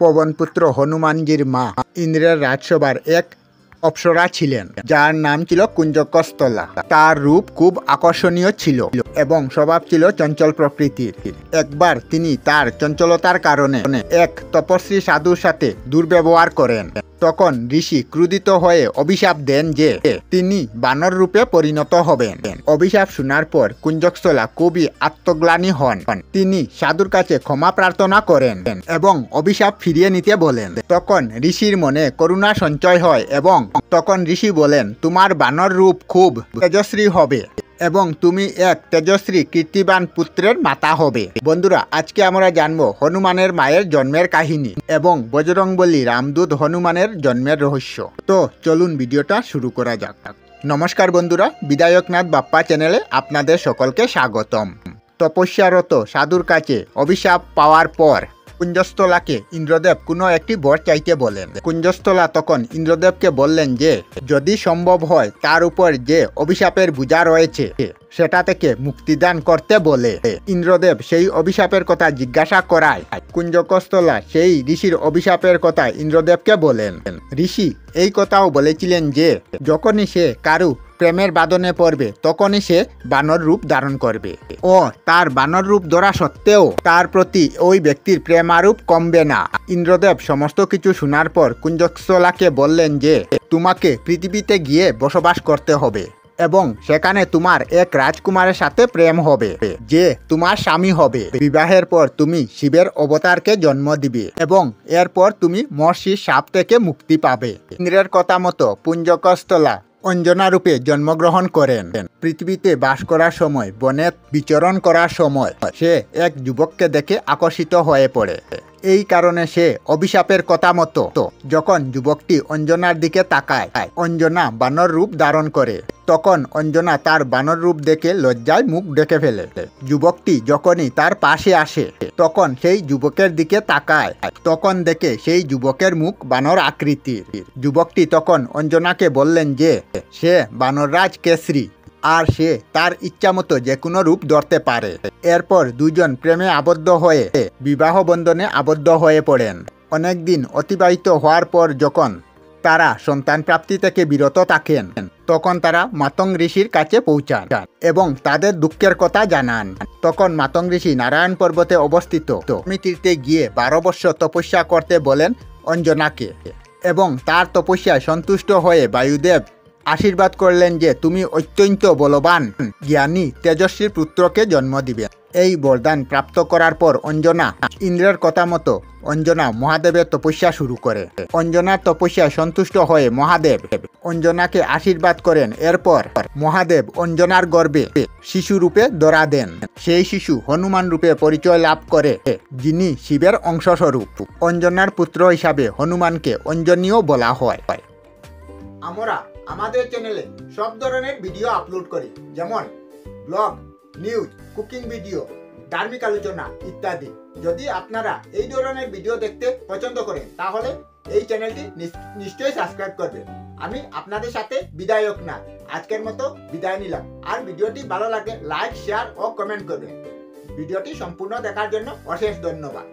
পবনপুত্র হনুমানজির মা ইন্দ্রের রাজসভার এক অপ্সরা ছিলেন, যার নাম ছিল কুঞ্জকস্থলা। তার রূপ খুব আকর্ষণীয় ছিল এবং স্বভাব ছিল চঞ্চল প্রকৃতির। একবার তিনি তার চঞ্চলতার কারণে এক তপস্বী সাধুর সাথে দুর্ব্যবহার করেন। তখন ঋষি ক্রোধিত হয়ে অভিশাপ দেন যে তিনি বানর রূপে পরিণত হবেন। অভিশাপ শোনার পর কুঞ্জকস্থলা খুবই আত্মগ্লানি হন। তিনি সাধুর কাছে ক্ষমা প্রার্থনা করেন এবং অভিশাপ ফিরিয়ে নিতে বলেন। তখন ঋষির মনে করুণা সঞ্চয় হয় এবং তখন ঋষি বলেন, তোমার বানর রূপ খুব তেজস্বী হবে এবং তুমি এক তেজস্বী কীর্তিবান পুত্রের মাতা হবে। বন্ধুরা, আজকে আমরা জানবো হনুমানের মায়ের জন্মের কাহিনী এবং বজরংবলী রামদূত হনুমানের জন্মের রহস্য। তো চলুন ভিডিওটা শুরু করা যাক। নমস্কার বন্ধুরা, বিধায়কনাথ বাপ্পা চ্যানেলে আপনাদের সকলকে স্বাগতম। তপস্যারত সাধুর কাছে অভিশাপ পাওয়ার পর কুঞ্জস্থলাকে ইন্দ্রদেব কোনো একটি বর চাইতে বলেন। কুঞ্জস্থলা তখন ইন্দ্রদেবকে বললেন যে যদি সম্ভব হয় তার উপর যে অভিশাপের বোঝা রয়েছে সেটা থেকে মুক্তিদান করতে বলে। ইন্দ্রদেব সেই অভিশাপের কথা জিজ্ঞাসা করায় কুঞ্জকস্থলা সেই ঋষির অভিশাপের কথা ইন্দ্রদেবকে বলেন। ঋষি এই কথাও বলেছিলেন যে যখনই সে কারু প্রেমের বাঁধনে পড়বে তখনই সে বানর রূপ ধারণ করবে ও তার বানর রূপ ধরা সত্ত্বেও তার প্রতি ওই ব্যক্তির প্রেমারূপ কমবে না। ইন্দ্রদেব সমস্ত কিছু শোনার পর কুঞ্জকস্থলাকে বললেন যে তোমাকে পৃথিবীতে গিয়ে বসবাস করতে হবে এবং সেখানে তোমার এক রাজকুমারের সাথে প্রেম হবে যে তোমার স্বামী হবে। বিবাহের পর তুমি শিবের অবতারকে জন্ম দিবে এবং এরপর তুমি মহর্ষি শাপ থেকে মুক্তি পাবে। ইন্দ্রের কথা মতো কুঞ্জকস্থলা অঞ্জনা রূপে জন্মগ্রহণ করেন। পৃথিবীতে বাস করার সময় বনে বিচরণ করার সময় সে এক যুবককে দেখে আকর্ষিত হয়ে পড়ে। এই কারণে সে অভিশাপের কথা মতো যখন যুবকটি অঞ্জনার দিকে তাকায় অঞ্জনা বানর রূপ ধারণ করে। তখন অঞ্জনা তার বানর রূপ দেখে লজ্জায় মুখ ঢেকে ফেলে। যুবকটি যখনই তার পাশে আসে তখন সেই যুবকের দিকে তাকায়, তখন দেখে সেই যুবকের মুখ বানর আকৃতির। যুবকটি তখন অঞ্জনাকে বললেন যে সে বানররাজ কেশরী আর সে তার ইচ্ছা মতো যে কোনো রূপ ধরতে পারে। এরপর দুজন প্রেমে আবদ্ধ হয়ে বিবাহ বন্ধনে আবদ্ধ হয়ে পড়েন। অনেকদিন অতিবাহিত হওয়ার পর যখন তারা সন্তান প্রাপ্তি থেকে বিরত থাকেন তখন তারা মাতং ঋষির কাছে পৌঁছান এবং তাদের দুঃখের কথা জানান। তখন মাতং ঋষি নারায়ণ পর্বতে অবস্থিত তীর্থে গিয়ে 12 বৎসর তপস্যা করতে বলেন অঞ্জনাকে এবং তার তপস্যায় সন্তুষ্ট হয়ে বায়ুদেব আশীর্বাদ করলেন যে তুমি অত্যন্ত বলবান জ্ঞানী তেজস্বী পুত্রকে জন্ম দিবে। এই বরদান প্রাপ্ত করার পর অঞ্জনা ইন্দ্রের কথা মতো অঞ্জনা মহাদেবের তপস্যা শুরু করে। অঞ্জনার তপস্যায় সন্তুষ্ট হয়ে মহাদেব অঞ্জনাকে আশীর্বাদ করেন। এরপর মহাদেব অঞ্জনার গর্ভে শিশু রূপে ধরা দেন। সেই শিশু হনুমান রূপে পরিচয় লাভ করে, যিনি শিবের অংশস্বরূপ। অঞ্জনার পুত্র হিসাবে হনুমানকে অঞ্জনীয় বলা হয়। আমরা আমাদের চ্যানেলে সব ধরনের ভিডিও আপলোড করি, যেমন ব্লগ, নিউজ, কুকিং ভিডিও, ধার্মিক আলোচনা ইত্যাদি। যদি আপনারা এই ধরনের ভিডিও দেখতে পছন্দ করেন তাহলে এই চ্যানেলটি নিশ্চয়ই সাবস্ক্রাইব করবেন। আমি আপনাদের সাথে বিধায়কনাথ আজকের মতো বিদায় নিলাম। আর ভিডিওটি ভালো লাগলে লাইক, শেয়ার ও কমেন্ট করবেন। ভিডিওটি সম্পূর্ণ দেখার জন্য অশেষ ধন্যবাদ।